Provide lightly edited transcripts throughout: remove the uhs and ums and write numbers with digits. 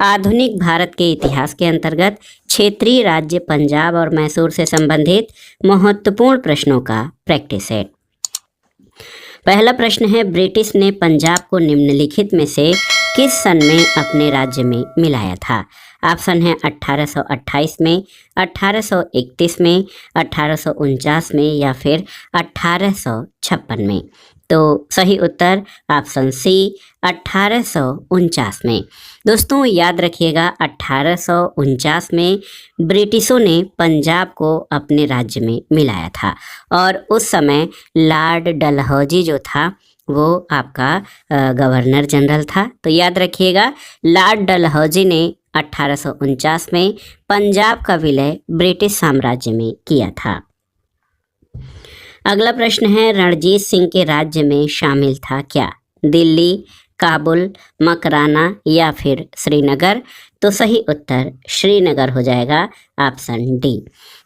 आधुनिक भारत के इतिहास के अंतर्गत क्षेत्रीय राज्य पंजाब और मैसूर से संबंधित महत्वपूर्ण प्रश्नों का प्रैक्टिस सेट। पहला प्रश्न है, ब्रिटिश ने पंजाब को निम्नलिखित में से किस सन में अपने राज्य में मिलाया था? ऑप्शन है 1828 में, 1831 में, 1849 में या फिर 1856 में। तो सही उत्तर ऑप्शन सी 1849 में। दोस्तों याद रखिएगा 1849 में ब्रिटिशों ने पंजाब को अपने राज्य में मिलाया था और उस समय लॉर्ड डलहौजी जो था वो आपका गवर्नर जनरल था। तो याद रखिएगा लॉर्ड डलहौजी ने 1849 में पंजाब का विलय ब्रिटिश साम्राज्य में किया था। अगला प्रश्न है, रणजीत सिंह के राज्य में शामिल था क्या? दिल्ली, काबुल, मकराना या फिर श्रीनगर? तो सही उत्तर श्रीनगर हो जाएगा, ऑप्शन डी।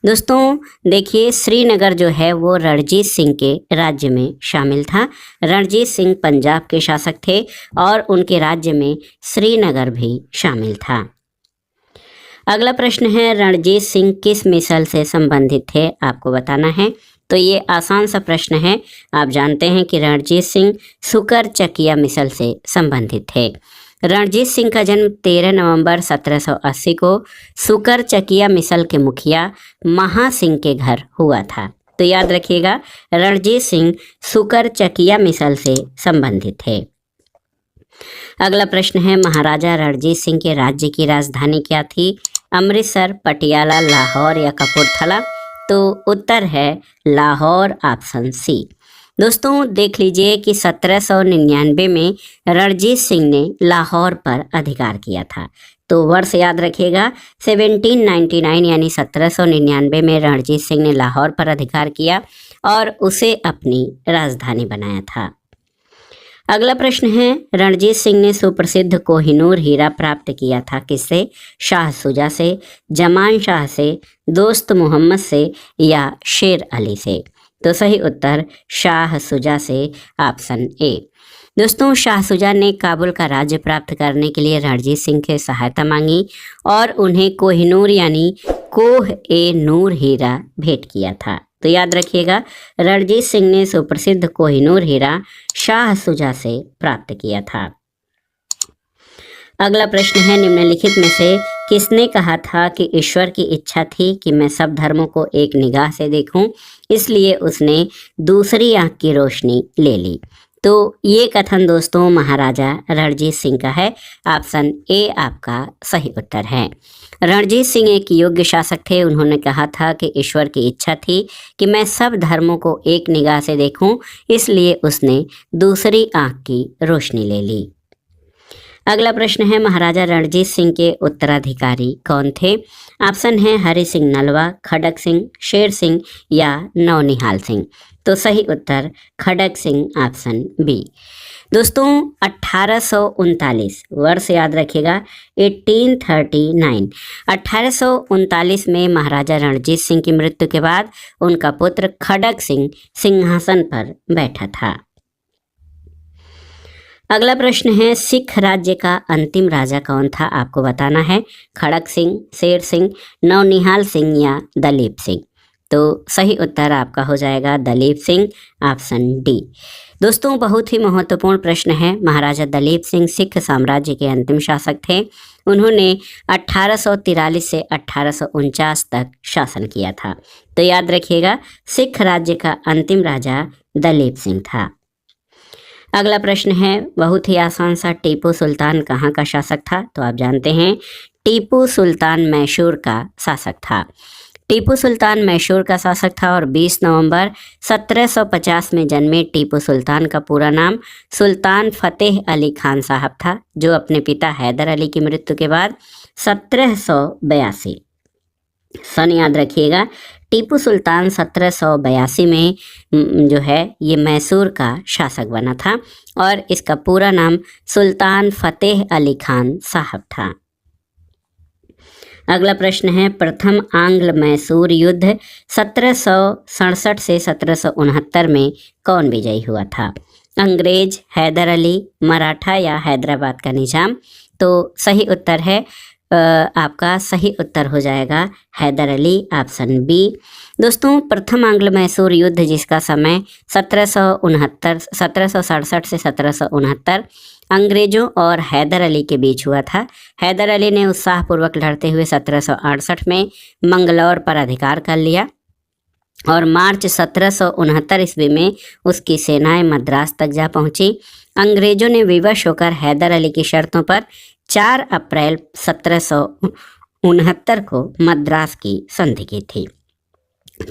दोस्तों देखिए श्रीनगर जो है वो रणजीत सिंह के राज्य में शामिल था। रणजीत सिंह पंजाब के शासक थे और उनके राज्य में श्रीनगर भी शामिल था। अगला प्रश्न है, रणजीत सिंह किस मिसल से संबंधित थे? आपको बताना है। तो ये आसान सा प्रश्न है। आप जानते हैं कि रणजीत सिंह सुकर चकिया मिसल से संबंधित थे। रणजीत सिंह का जन्म 13 नवंबर 1780 को सुकर चकिया मिसल के मुखिया महा सिंह के घर हुआ था। तो याद रखिएगा रणजीत सिंह सुकर चकिया मिसल से संबंधित थे। अगला प्रश्न है, महाराजा रणजीत सिंह के राज्य की राजधानी क्या थी? अमृतसर, पटियाला, लाहौर या कपूरथला? तो उत्तर है लाहौर, ऑप्शन सी। दोस्तों देख लीजिए कि 1799 में रणजीत सिंह ने लाहौर पर अधिकार किया था। तो वर्ष याद रखिएगा 1799 यानी 1799 में रणजीत सिंह ने लाहौर पर अधिकार किया और उसे अपनी राजधानी बनाया था। अगला प्रश्न है, रणजीत सिंह ने सुप्रसिद्ध कोहिनूर हीरा प्राप्त किया था किससे? शाह शुजा से, जमान शाह से, दोस्त मोहम्मद से या शेर अली से? तो सही उत्तर शाह शुजा से, ऑप्शन ए। दोस्तों शाह शुजा ने काबुल का राज्य प्राप्त करने के लिए रणजीत सिंह से सहायता मांगी और उन्हें कोहिनूर यानी कोह ए नूर हीरा भेंट किया था। तो याद रखिएगा रणजीत सिंह ने सुप्रसिद्ध कोहिनूर हीरा शाह शुजा से प्राप्त किया था। अगला प्रश्न है, निम्नलिखित में से किसने कहा था कि ईश्वर की इच्छा थी कि मैं सब धर्मों को एक निगाह से देखूं, इसलिए उसने दूसरी आंख की रोशनी ले ली? तो ये कथन दोस्तों महाराजा रणजीत सिंह का है। ऑप्शन ए आपका सही उत्तर है। रणजीत सिंह एक योग्य शासक थे। उन्होंने कहा था कि ईश्वर की इच्छा थी कि मैं सब धर्मों को एक निगाह से देखूं, इसलिए उसने दूसरी आंख की रोशनी ले ली। अगला प्रश्न है, महाराजा रणजीत सिंह के उत्तराधिकारी कौन थे? ऑप्शन है हरि सिंह नलवा, खड़क सिंह, शेर सिंह या नौनिहाल सिंह? तो सही उत्तर खड़क सिंह, ऑप्शन बी। दोस्तों 1839 वर्ष याद रखिएगा 1839। 1839 में महाराजा रणजीत सिंह की मृत्यु के बाद उनका पुत्र खड़क सिंह सिंहासन पर बैठा था। अगला प्रश्न है, सिख राज्य का अंतिम राजा कौन था? आपको बताना है। खड़क सिंह, शेर सिंह, नौनिहाल सिंह या दलीप सिंह? तो सही उत्तर आपका हो जाएगा दलीप सिंह, ऑप्शन डी। दोस्तों बहुत ही महत्वपूर्ण प्रश्न है। महाराजा दलीप सिंह सिख साम्राज्य के अंतिम शासक थे। उन्होंने 1843 से 1849 तक शासन किया था। तो याद रखिएगा सिख राज्य का अंतिम राजा दलीप सिंह था। अगला प्रश्न है, बहुत ही आसान सा, टीपू सुल्तान कहाँ का शासक था? तो आप जानते हैं टीपू सुल्तान मैसूर का शासक था। टीपू सुल्तान मैसूर का शासक था और 20 नवंबर 1750 में जन्मे टीपू सुल्तान का पूरा नाम सुल्तान फतेह अली खान साहब था, जो अपने पिता हैदर अली की मृत्यु के बाद 1782 सन याद रखिएगा टीपू सुल्तान 1782 में जो है ये मैसूर का शासक बना था और इसका पूरा नाम सुल्तान फतेह अली खान साहब था। अगला प्रश्न है, प्रथम आंग्ल मैसूर युद्ध 1767 से 1769 में कौन विजयी हुआ था? अंग्रेज, हैदर अली, मराठा या हैदराबाद का निजाम? तो सही उत्तर है आपका सही उत्तर हो जाएगा हैदर अली, ऑप्शन बी। दोस्तों, प्रथम आंग्ल मैसूर युद्ध जिसका समय 1767 से 1769 अंग्रेजों और हैदर अली के बीच हुआ था। हैदर अली ने उत्साहपूर्वक लड़ते हुए 1768 में मंगलौर पर अधिकार कर लिया और मार्च 1769 ईस्वी में उसकी सेनाएं मद्रास तक जा पहुंची। अंग्रेजों ने विवश होकर हैदर अली की शर्तों पर 4 अप्रैल 1769 को मद्रास की संधि की थी।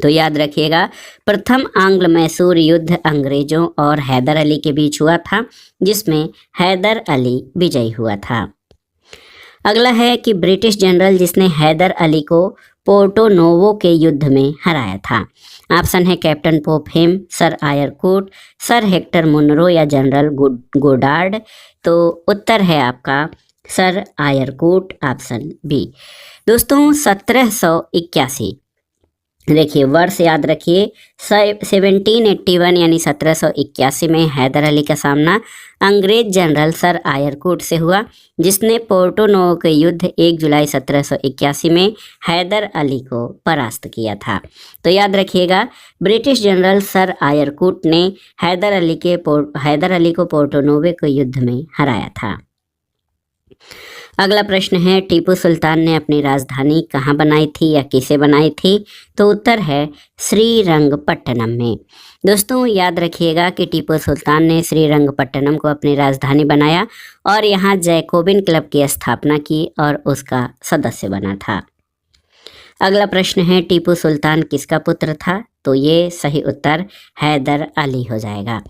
तो याद रखिएगा, प्रथम आंग्ल मैसूर युद्ध अंग्रेजों और हैदर अली के बीच हुआ था, जिसमें हैदर अली विजयी हुआ था। अगला है कि ब्रिटिश जनरल जिसने हैदर अली को पोर्टो नोवो के युद्ध में हराया था। ऑप्शन है कैप्टन पोपहेम, सर आयर कूट, सर हेक्टर मुनरो या जनरल गोडार्ड। तो उत्तर है आपका सर आयर कूट, ऑप्शन बी। दोस्तों, 1781, देखिए वर्ष याद रखिए, 1781 यानी 1781 में हैदर अली का सामना अंग्रेज जनरल सर आयरकूट से हुआ, जिसने पोर्टो नोवो के युद्ध 1 जुलाई 1781 में हैदर अली को परास्त किया था। तो याद रखिएगा, ब्रिटिश जनरल सर आयरकूट ने हैदर अली को पोर्टो नोवो के युद्ध में हराया था। अगला प्रश्न है, टीपू सुल्तान ने अपनी राजधानी कहाँ बनाई थी या किसे बनाई थी? तो उत्तर है श्रीरंगपट्टनम में। दोस्तों, याद रखिएगा कि टीपू सुल्तान ने श्रीरंगपट्टनम को अपनी राजधानी बनाया और यहाँ जैकोबिन क्लब की स्थापना की और उसका सदस्य बना था। अगला प्रश्न है, टीपू सुल्तान किसका पुत्र था? तो ये सही उत्तर हैदर अली हो जाएगा।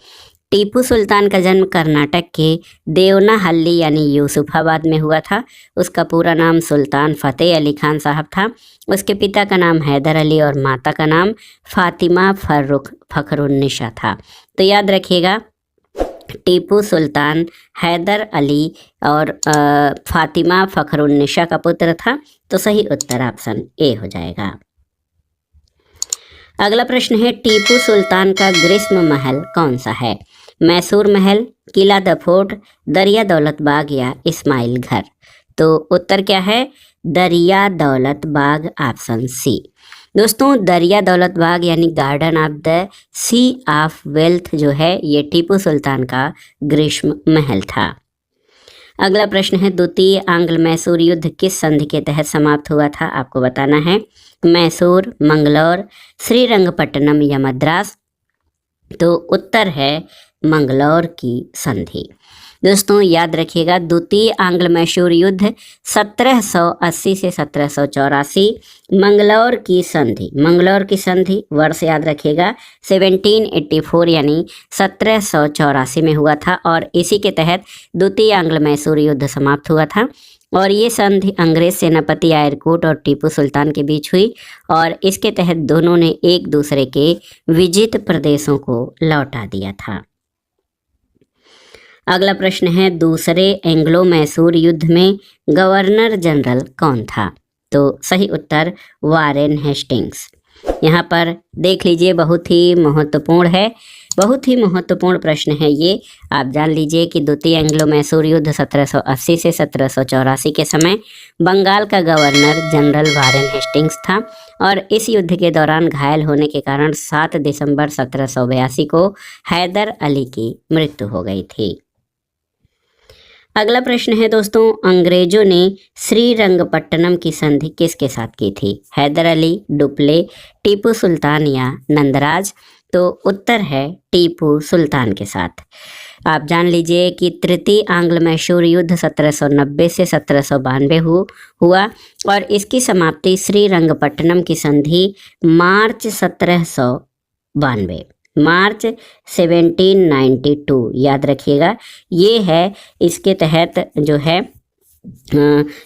टीपू सुल्तान का जन्म कर्नाटक के देवनाहल्ली यानी यूसुफाबाद में हुआ था। उसका पूरा नाम सुल्तान फतेह अली खान साहब था। उसके पिता का नाम हैदर अली और माता का नाम फातिमा फखरुन्निसा था। तो याद रखिएगा, टीपू सुल्तान हैदर अली और फातिमा फखरुन्निसा का पुत्र था। तो सही उत्तर ऑप्शन ए हो जाएगा। अगला प्रश्न है, टीपू सुल्तान का ग्रीष्म महल कौन सा है? मैसूर महल, किला द फोर्ट, दरिया दौलत बाग या इस्माइल घर? तो उत्तर क्या है? दरिया दौलत बाग, ऑप्शन सी। दोस्तों, दरिया दौलत बाग यानी garden of the sea of wealth जो है, ये टीपू सुल्तान का ग्रीष्म महल था। अगला प्रश्न है, द्वितीय आंग्ल मैसूर युद्ध किस संधि के तहत समाप्त हुआ था? आपको बताना है। मैसूर, मंगलौर, श्रीरंगपट्टनम या मद्रास? तो उत्तर है मंगलौर की संधि। दोस्तों, याद रखिएगा, द्वितीय आंग्ल मैसूर युद्ध 1780 से 1784, मंगलौर की संधि वर्ष याद रखिएगा 1784 यानी 1784 में हुआ था और इसी के तहत द्वितीय आंग्ल मैसूर युद्ध समाप्त हुआ था। और ये संधि अंग्रेज सेनापति आयरकूट और टीपू सुल्तान के बीच हुई और इसके तहत दोनों ने एक दूसरे के विजित प्रदेशों को लौटा दिया था। अगला प्रश्न है, दूसरे एंग्लो मैसूर युद्ध में गवर्नर जनरल कौन था? तो सही उत्तर वारेन हेस्टिंग्स। यहाँ पर देख लीजिए, बहुत ही महत्वपूर्ण प्रश्न है ये। आप जान लीजिए कि द्वितीय एंग्लो मैसूर युद्ध 1780 से 1784 के समय बंगाल का गवर्नर जनरल वारेन हेस्टिंग्स था और इस युद्ध के दौरान घायल होने के कारण 7 दिसंबर 1782 को हैदर अली की मृत्यु हो गई थी। अगला प्रश्न है दोस्तों, अंग्रेजों ने श्रीरंगपट्टनम की संधि किसके साथ की थी? हैदर अली, डुप्ले, टीपू सुल्तान या नंदराज? तो उत्तर है टीपू सुल्तान के साथ। आप जान लीजिए कि तृतीय आंग्ल मैसूर युद्ध 1790 से 1792 हुआ और इसकी समाप्ति श्रीरंगपट्टनम की संधि मार्च 1792 याद रखिएगा, ये है इसके तहत जो है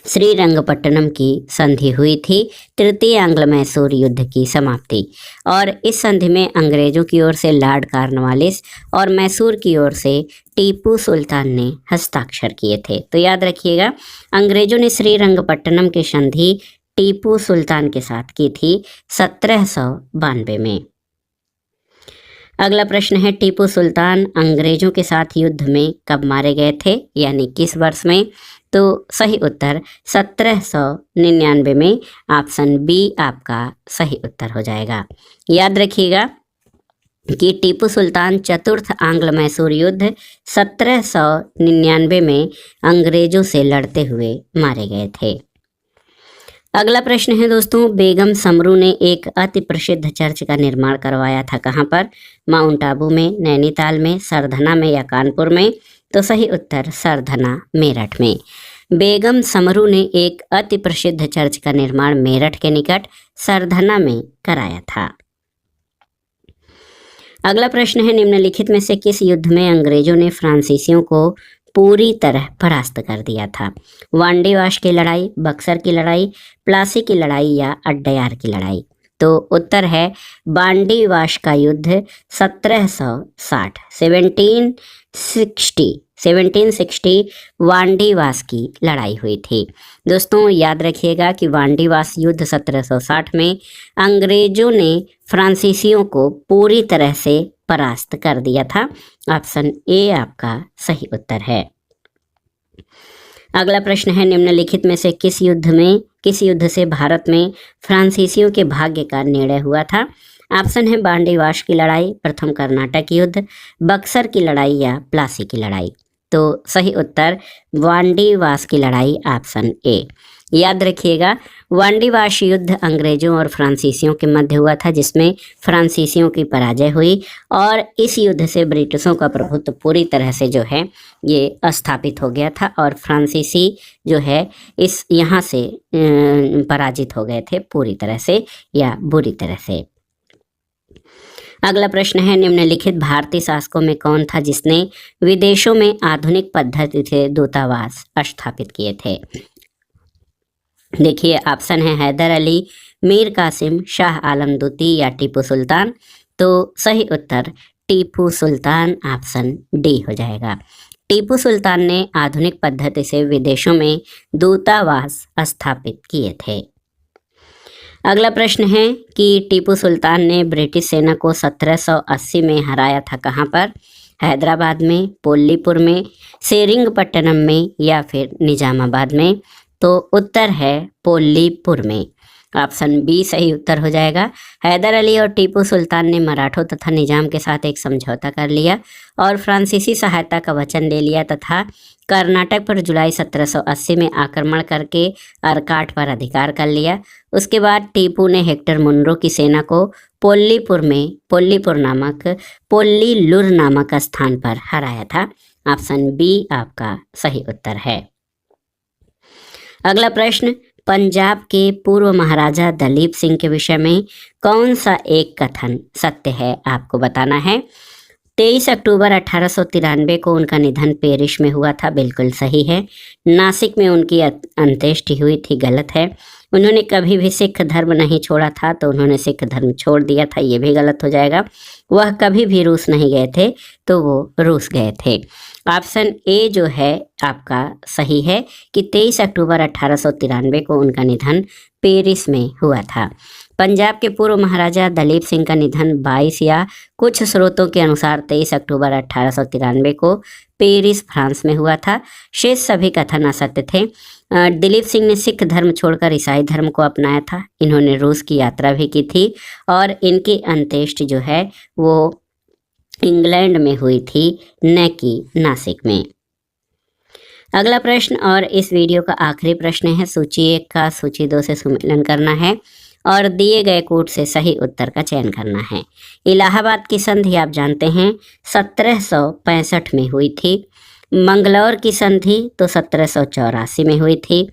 श्रीरंगपट्टनम की संधि हुई थी, तृतीय आंग्ल मैसूर युद्ध की समाप्ति। और इस संधि में अंग्रेजों की ओर से लॉर्ड कॉर्नवालिस और मैसूर की ओर से टीपू सुल्तान ने हस्ताक्षर किए थे। तो याद रखिएगा, अंग्रेजों ने श्रीरंगपट्टनम की संधि टीपू सुल्तान के साथ की थी 1792 में। अगला प्रश्न है, टीपू सुल्तान अंग्रेजों के साथ युद्ध में कब मारे गए थे, यानी किस वर्ष में? तो सही उत्तर 1799 में ऑप्शन बी आपका सही उत्तर हो जाएगा। याद रखिएगा कि टीपू सुल्तान चतुर्थ आंग्ल मैसूर युद्ध 1799 में अंग्रेजों से लड़ते हुए मारे गए थे। अगला प्रश्न है दोस्तों, बेगम समरू ने एक अति प्रसिद्ध चर्च का निर्माण करवाया था कहाँ पर? माउंट आबू में, नैनीताल में, सरधना में या कानपुर में? तो सही उत्तर सरधना मेरठ में। बेगम समरू ने एक अति प्रसिद्ध चर्च का निर्माण मेरठ के निकट सरधना में कराया था। अगला प्रश्न है, निम्नलिखित में से किस युद्ध में अंग्रेजों ने फ्रांसीसियों को पूरी तरह परास्त कर दिया था? वांडीवाश की लड़ाई, बक्सर की लड़ाई, प्लासी की लड़ाई या अड्डयार की लड़ाई? तो उत्तर है वांडीवाश का युद्ध 1760 वांडीवास की लड़ाई हुई थी। दोस्तों याद रखिएगा कि वांडीवास युद्ध 1760 में अंग्रेजों ने फ्रांसीसियों को पूरी तरह से परास्त कर दिया था। ऑप्शन ए आपका सही उत्तर है। अगला प्रश्न है, निम्नलिखित में से किस युद्ध से भारत में फ्रांसीसियों के भाग्य का निर्णय हुआ था? ऑप्शन है वांडीवाश की लड़ाई, प्रथम कर्नाटक युद्ध, बक्सर की लड़ाई या प्लासी की लड़ाई? तो सही उत्तर वांडीवास की लड़ाई, ऑप्शन ए। याद रखिएगा वांडीवाश युद्ध अंग्रेजों और फ्रांसीसियों के मध्य हुआ था, जिसमें फ्रांसीसियों की पराजय हुई और इस युद्ध से ब्रिटिशों का प्रभुत्व पूरी तरह से जो है ये स्थापित हो गया था और फ्रांसीसी जो है इस यहाँ से पराजित हो गए थे पूरी तरह से या बुरी तरह से। अगला प्रश्न है, निम्नलिखित भारतीय शासकों में कौन था जिसने विदेशों में आधुनिक पद्धति से दूतावास स्थापित किए थे? देखिए ऑप्शन है हैदर अली, मीर कासिम, शाह आलम द्वितीय या टीपू सुल्तान? तो सही उत्तर टीपू सुल्तान, ऑप्शन डी हो जाएगा। टीपू सुल्तान ने आधुनिक पद्धति से विदेशों में दूतावास स्थापित किए थे। अगला प्रश्न है कि टीपू सुल्तान ने ब्रिटिश सेना को 1780 में हराया था कहाँ पर? हैदराबाद में, पोल्लीपुर में, सेरिंगपट्टनम में या फिर निजामाबाद में? तो उत्तर है पोल्लीपुर में। ऑप्शन बी सही उत्तर हो जाएगा। हैदर अली और टीपू सुल्तान ने मराठों तथा निजाम के साथ एक समझौता कर लिया और फ्रांसीसी सहायता का वचन ले लिया तथा कर्नाटक पर जुलाई 1780 में आक्रमण करके अरकाट पर अधिकार कर लिया। उसके बाद टीपू ने हेक्टर मुनरो की सेना को पोल्लीपुर नामक स्थान पर हराया था। ऑप्शन बी आपका सही उत्तर है। अगला प्रश्न, पंजाब के पूर्व महाराजा दलीप सिंह के विषय में कौन सा एक कथन सत्य है? आपको बताना है। 23 अक्टूबर 1893 को उनका निधन पेरिस में हुआ था, बिल्कुल सही है। नासिक में उनकी अंत्येष्टि हुई थी, गलत है। उन्होंने कभी भी सिख धर्म नहीं छोड़ा था, तो उन्होंने सिख धर्म छोड़ दिया था, ये भी गलत हो जाएगा। वह कभी भी रूस नहीं गए थे, तो वो रूस गए थे। ऑप्शन ए जो है आपका सही है कि 23 अक्टूबर 1893 को उनका निधन पेरिस में हुआ था। पंजाब के पूर्व महाराजा दलीप सिंह का निधन 22 या कुछ स्रोतों के अनुसार 23 अक्टूबर 1893 को पेरिस फ्रांस में हुआ था। शेष सभी कथन असत्य थे। दलीप सिंह ने सिख धर्म छोड़कर ईसाई धर्म को अपनाया था। इन्होंने रूस की यात्रा भी की थी और इनकी अंत्येष्टि जो है वो इंग्लैंड में हुई थी, न कि नासिक में। अगला प्रश्न और इस वीडियो का आखिरी प्रश्न है। सूची 1 का सूची 2 से सुमेलन करना है और दिए गए कोड से सही उत्तर का चयन करना है। इलाहाबाद की संधि आप जानते हैं 1765 में हुई थी। मंगलौर की संधि तो 1784 में हुई थी।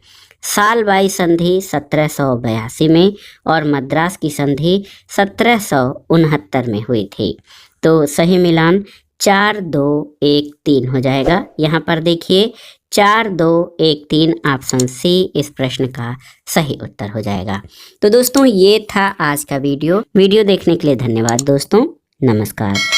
सालबाई संधि 1782 में और मद्रास की संधि 1769 में हुई थी। तो सही मिलान 4 2 1 3 हो जाएगा। यहाँ पर देखिए 4 2 1 3 ऑप्शन सी इस प्रश्न का सही उत्तर हो जाएगा। तो दोस्तों ये था आज का वीडियो देखने के लिए धन्यवाद दोस्तों, नमस्कार।